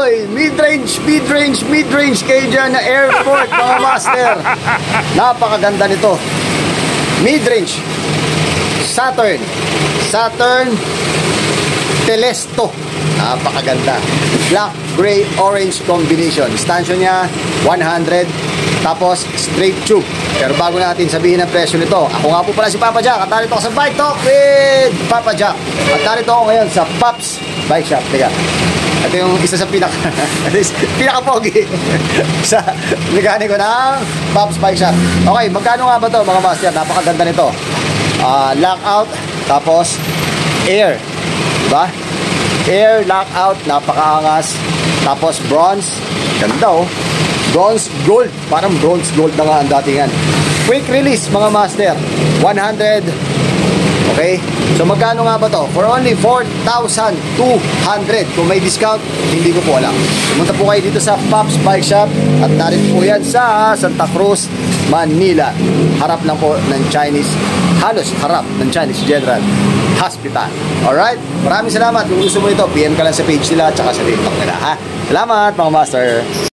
Oy, mid-range kayo dyan na airport, mga master. Napakaganda nito. Mid-range. Saturn Telesto. Napakaganda. Black, gray, orange combination. Distansya niya 100. Tapos straight tube. Pero bago natin sabihin ang presyo nito, ako nga po pala si Papa Jack. At narito ako sa Bike Talk with Papa Jack. At narito ako ngayon sa Pops Bike Shop. Teka, ito yung isa sa pinaka-pogi sa mekaniko ng Pops Bike Shop. Okay, magkano nga ba to mga master? Napakaganda nito. Lockout, tapos air, diba? Air, lockout, napakaangas. Tapos bronze, ganda oh. Bronze gold, parang bronze gold na nga ang datingan. Quick release mga master, 100. Okay, so magkano nga ba to? For only 4,200. Kung may discount, hindi ko po alam. Pumunta po kayo dito sa Pops Bike Shop. At narito po yan sa Santa Cruz, Manila. Harap lang po ng Chinese, halos harap ng Chinese General Hospital. Alright, maraming salamat. Kung gusto mo ito, PM ka lang sa page nila at saka sa TikTok nila, ha? Salamat mga master.